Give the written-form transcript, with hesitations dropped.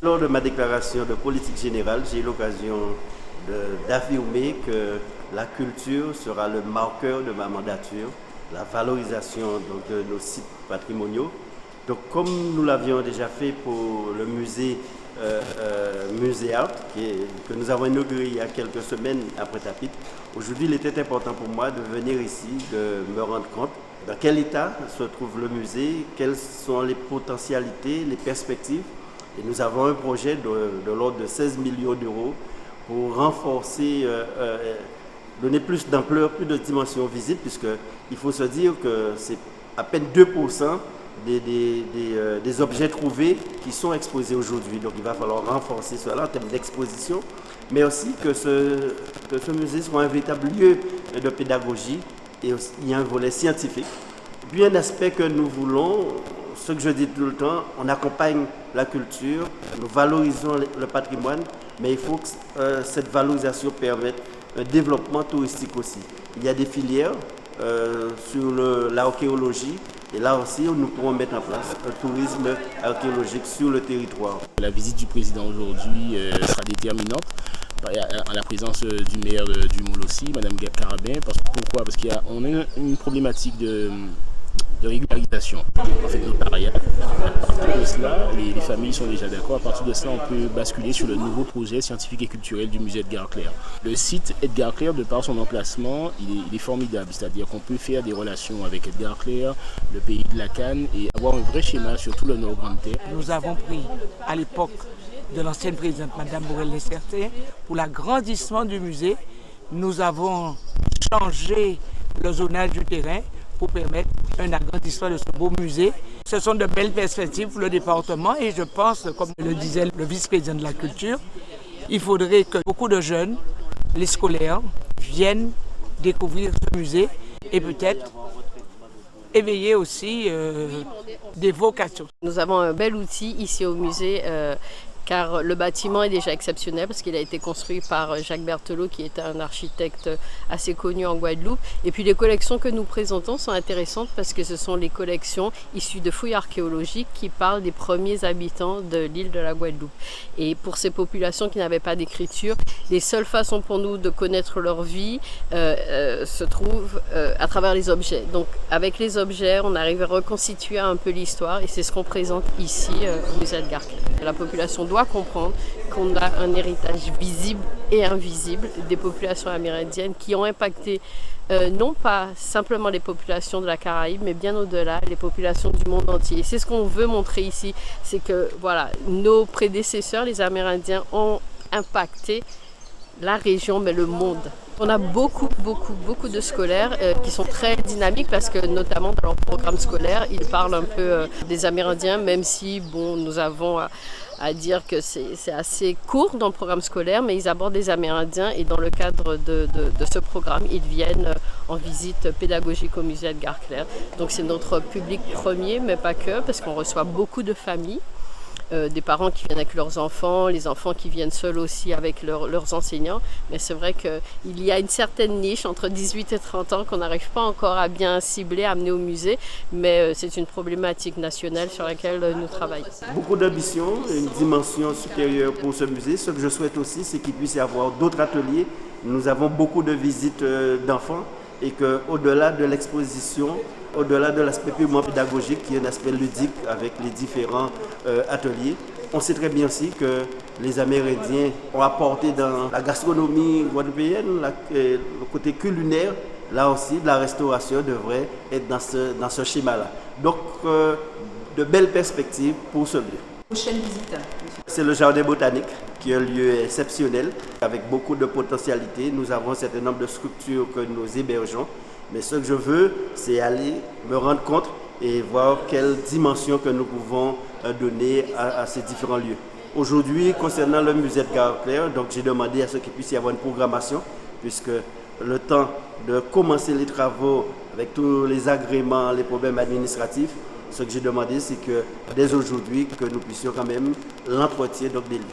Lors de ma déclaration de politique générale, j'ai eu l'occasion d'affirmer que la culture sera le marqueur de ma mandature, la valorisation donc, de nos sites patrimoniaux. Donc, comme nous l'avions déjà fait pour le musée Art, que nous avons inauguré il y a quelques semaines après Tapit, aujourd'hui il était important pour moi de venir ici, de me rendre compte dans quel état se trouve le musée, quelles sont les potentialités, les perspectives. Et nous avons un projet de l'ordre de 16 millions d'euros pour renforcer, donner plus d'ampleur, plus de dimension visible, puisqu'il faut se dire que c'est à peine 2% des objets trouvés qui sont exposés aujourd'hui. Donc il va falloir renforcer cela en termes d'exposition, mais aussi que ce musée soit un véritable lieu de pédagogie et aussi, il y a un volet scientifique. Puis un aspect que nous voulons, ce que je dis tout le temps, on accompagne la culture, nous valorisons le patrimoine, mais il faut que cette valorisation permette un développement touristique aussi. Il y a des filières sur l'archéologie, et là aussi, nous pourrons mettre en place un tourisme archéologique sur le territoire. La visite du président aujourd'hui sera déterminante en la présence du maire du Molossi, Mme Carabin. Pourquoi? Parce qu'on a une problématique de régularisation, en fait, notariat. À partir de cela, les familles sont déjà d'accord. À partir de cela, on peut basculer sur le nouveau projet scientifique et culturel du musée Edgar Clair. Le site Edgar Clair, de par son emplacement, il est formidable. C'est-à-dire qu'on peut faire des relations avec Edgar Clair, le pays de la Canne, et avoir un vrai schéma sur tout le Nord Grande-Terre. Nous avons pris, à l'époque de l'ancienne présidente, Mme Borel-Lesserté, pour l'agrandissement du musée, nous avons changé le zonage du terrain pour permettre un agrandissement de ce beau musée. Ce sont de belles perspectives pour le département et je pense, comme le disait le vice-président de la culture, il faudrait que beaucoup de jeunes, les scolaires, viennent découvrir ce musée et peut-être éveiller aussi des vocations. Nous avons un bel outil ici au musée car le bâtiment est déjà exceptionnel parce qu'il a été construit par Jacques Berthelot qui est un architecte assez connu en Guadeloupe. Et puis les collections que nous présentons sont intéressantes parce que ce sont les collections issues de fouilles archéologiques qui parlent des premiers habitants de l'île de la Guadeloupe. Et pour ces populations qui n'avaient pas d'écriture, les seules façons pour nous de connaître leur vie se trouvent à travers les objets. Donc avec les objets, on arrive à reconstituer un peu l'histoire et c'est ce qu'on présente ici au musée Edgar Clair. La population doit comprendre qu'on a un héritage visible et invisible des populations amérindiennes qui ont impacté non pas simplement les populations de la Caraïbe, mais bien au-delà, les populations du monde entier. Et c'est ce qu'on veut montrer ici, c'est que voilà, nos prédécesseurs, les Amérindiens, ont impacté la région, mais le monde. On a beaucoup de scolaires qui sont très dynamiques parce que notamment dans leur programme scolaire, ils parlent un peu des Amérindiens, même si bon, nous avons à dire que c'est assez court dans le programme scolaire, mais ils abordent les Amérindiens et dans le cadre de ce programme, ils viennent en visite pédagogique au musée Edgar Clair. Donc c'est notre public premier, mais pas que, parce qu'on reçoit beaucoup de familles. Des parents qui viennent avec leurs enfants, les enfants qui viennent seuls aussi avec leurs enseignants. Mais c'est vrai qu'il y a une certaine niche entre 18 et 30 ans qu'on n'arrive pas encore à bien cibler, à amener au musée. Mais c'est une problématique nationale sur laquelle nous travaillons. Beaucoup d'ambition, une dimension supérieure pour ce musée. Ce que je souhaite aussi, c'est qu'il puisse y avoir d'autres ateliers. Nous avons beaucoup de visites d'enfants et qu'au-delà de l'exposition, au-delà de l'aspect purement pédagogique, qui est un aspect ludique avec les différents ateliers, on sait très bien aussi que les Amérindiens ont apporté dans la gastronomie guadeloupéenne, le côté culinaire, là aussi, de la restauration devrait être dans ce schéma-là. Donc, de belles perspectives pour ce lieu. Prochaine visite. C'est le jardin botanique qui est un lieu exceptionnel avec beaucoup de potentialités. Nous avons un certain nombre de structures que nous hébergeons. Mais ce que je veux, c'est aller me rendre compte et voir quelle dimension que nous pouvons donner à ces différents lieux. Aujourd'hui, concernant le musée Edgar Clair, donc j'ai demandé à ce qu'il puisse y avoir une programmation, puisque le temps de commencer les travaux avec tous les agréments, les problèmes administratifs, ce que j'ai demandé, c'est que dès aujourd'hui, que nous puissions quand même l'entretien des lieux.